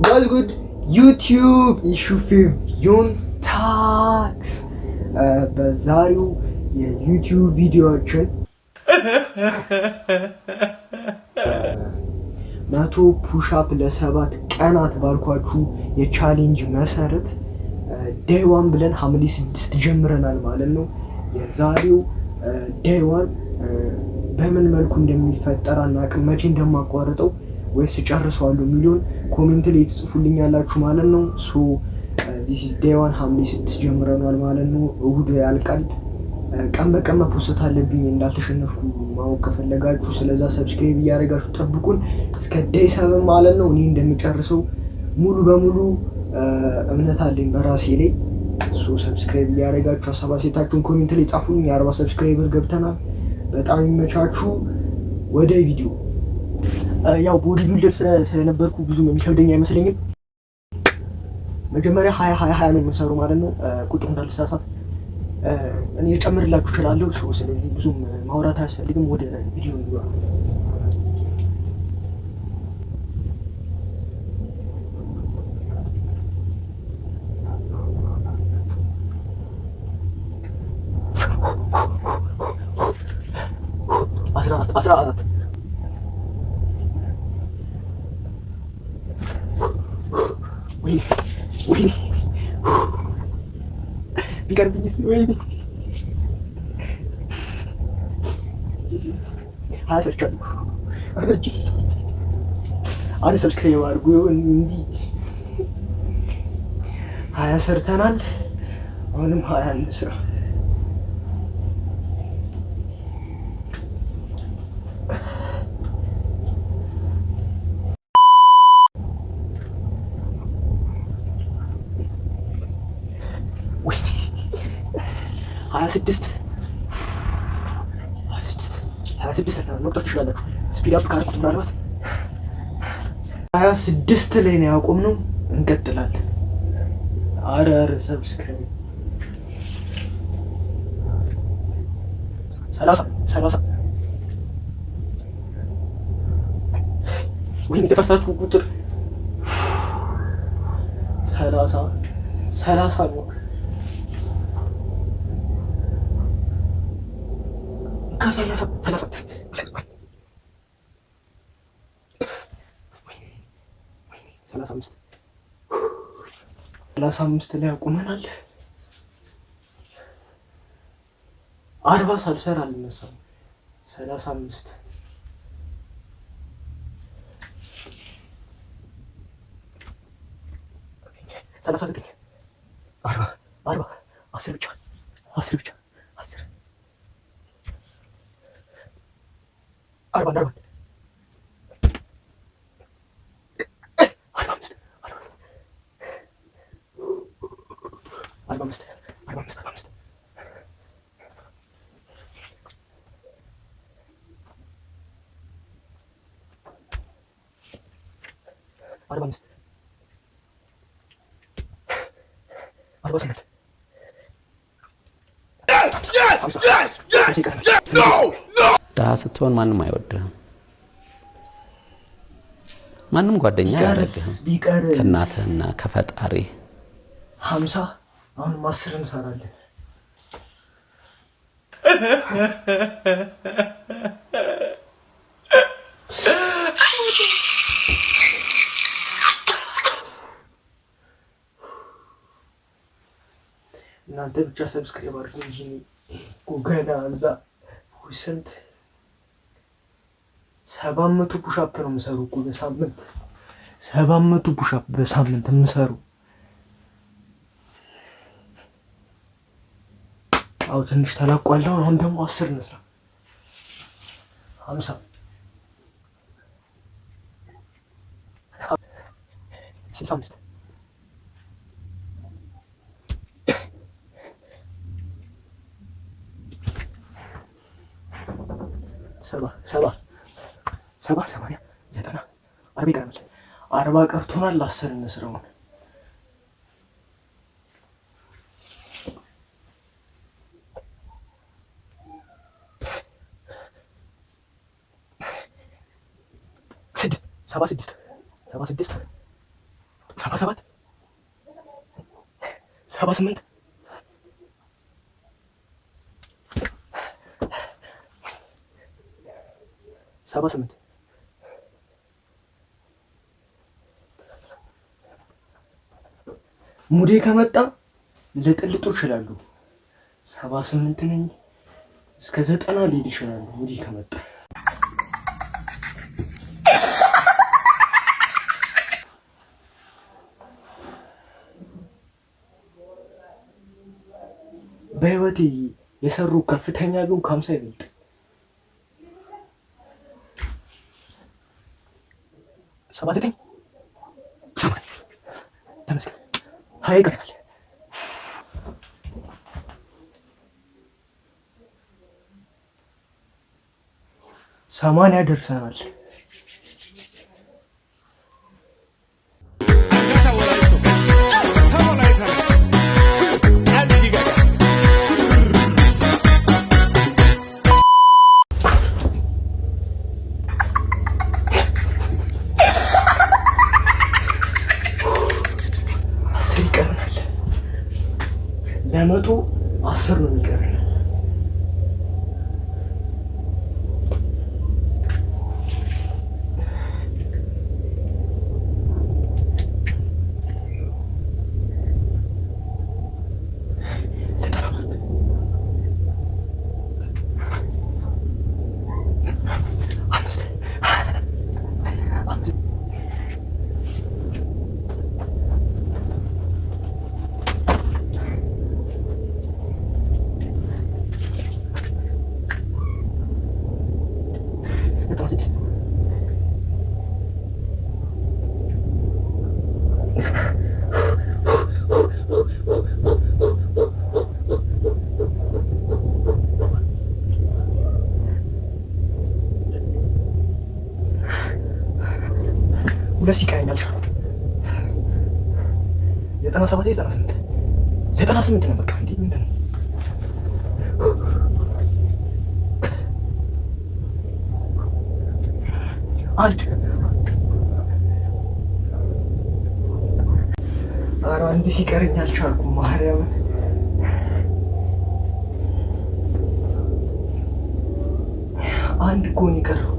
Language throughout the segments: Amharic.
What's good YouTube ኢሹፌቪዮን ታክስ በዛሬው የዩቲዩብ ቪዲዮአችን 100 ፑሽአፕ ለ7 ቀናት ባልኳችሁ የቻሌንጅ መሰረት ዴይ 1 ብለን ሐምሌ 6 ጀምረናል ማለት ነው። የዛሬው ዴይ 1 በምን መልኩ እንደሚፈጠር አናውቅም፣ መቼ እንደማቋርጠው ወይስ ጨርሰዋለሁ የሚለውን ኮሜንት ላይ ትጽፉልኛላችሁ ማለት ነው። ሶ ዲስ ኢዝ ዴይ 1 ሐምሌ 6 ጀምረናል ማለት ነው። እሁድ ያልቃል። ቀን በቀን መፖስት አለብኝ እንዳልተሸነፍኩ ማወቅ ከፈለጋችሁ ስለዛ ሰብስክራይብ እያደረጋችሁ ጠብቁን እስከ ዴይ 7 ማለት ነው። እኔ እንደምጨርሰው ሙሉ በሙሉ እምነት አለኝ በራሴ ላይ። ሶ ሰብስክራይብ እያደረጋችሁ ሀሳብ አስተያየታችሁን ኮሜንት ላይ ጻፉልኝ። 40 ሰብስክራይበር ገብተናል። በጣም ይመቻችሁ። ወደ ቪዲዮ ያው ቦዲ ቢልደር ስለነበርኩ ብዙም የሚከብደኝ አይመስለኝም። መጀመሪያ 20 ነው የምንሰሩ ማለት ነው። ቁጥሩ እንዳልሳሳት እኔ እጨምርላችሁ እችላለሁ። ስለዚህ ብዙም ማውራት አያስፈልግም። ወደ ቪዲዮ እንግባ። አስራ አራት ወይ ቢቀርብኝስ ወይ አሰርቻለሁ። አንድ ሰብስክራይብ አድርጉ። እንዲህ 20 ሰርተናል። አሁንም 20 እንስራ። ሀያ ስድስት መቁጠር ትችላላችሁ። ስፒድ አፕ ካርኩት ምናልባት 26 ላይ ነው ያቆምነው። እንቀጥላለን። አረ ሰብስክራይብ 30 ወይ የተፈሳችሁ ቁጥር 30 ነው። ሰላሳ አምስት ላይ ያቆመናል። 40 ሳልሰራ አልነሳም። 35 39 40 10 ብቻ 40 ደሃ ስትሆን ማንም አይወድህም፣ ማንም ጓደኛ አያደርግህም ከእናትህና ከፈጣሪ። 50 አሁን 10 እንሰራለን። እናንተ ብቻ ሰብስክራይብ አድርጉ እንጂ ጉገና እዛ ስንት 700 ፑሽአፕ ነው የምሰሩ እኮ በሳምንት 700 ፑሽአፕ በሳምንት የምሰሩ። አው ትንሽ ተላቋል። አሁን ደግሞ 10 እንስራ። 50 65 70 80 90 40 ይቀርማል። 40 ቀርቶናል። 10 እንስራው። 77 78 78 ሙዴ ከመጣ ልጥልጡ ይችላሉ። 78 ነኝ እስከ 90 ሊሄድ ይችላሉ ሙዴ ከመጣ። በህይወቴ የሰሩ ከፍተኛ ግን 50 ይበልጥ 79 80 ተመስገን። ሀይ ይቀራል። ሰማንያ ደርሰናል። ይቀርናል። ለመቶ 10 ነው የሚቀርናል። ሁለት ይቀረኛል። 97 ነው በቃ። እንዴ ምንድን ነው? አንድ ኧረ አንድ ሲቀረኝ አልቻልኩም። ማርያምን አንድ እኮ ነው የቀረው።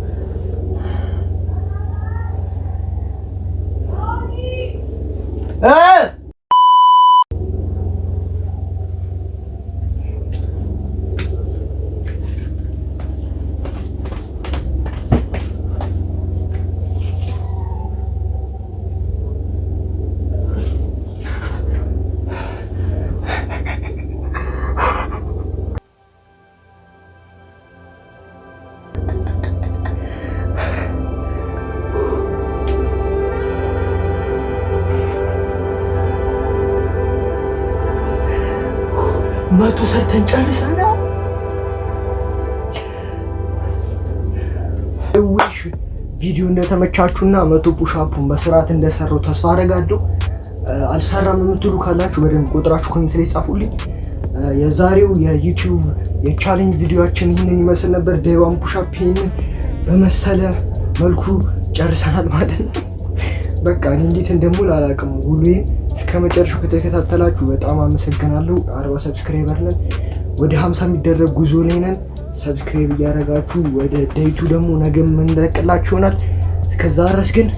መቶ ሰርተን ጨርሰናል። ቪዲዮ እንደተመቻችሁና 100 ፑሻፑን በስርዓት እንደሰራው ተስፋ አደርጋለሁ። አልሰራም የምትሉ ካላችሁ በደንብ ቁጥራችሁ ኮሜንት ላይ ጻፉልኝ። የዛሬው የዩቲዩብ የቻሌንጅ ቪዲዮአችን ይህንን ይመስል ነበር። ዴዋን ፑሻፕ ይህንን በመሰለ መልኩ ጨርሰናል ማለት ነው። በቃ እኔ እንዴት እንደሙል አላውቅም። ሁሉም እስከ መጨረሻው ከተከታተላችሁ በጣም አመሰግናለሁ። 40 ሰብስክራይበር ነን። ወደ 50 የሚደረግ ጉዞ ላይ ነን። ሰብስክራይብ እያደረጋችሁ ወደ ዴይቱ ደግሞ ነገ ምን እንደቅላችሁ ይሆናል። እስከዛ ድረስ ግን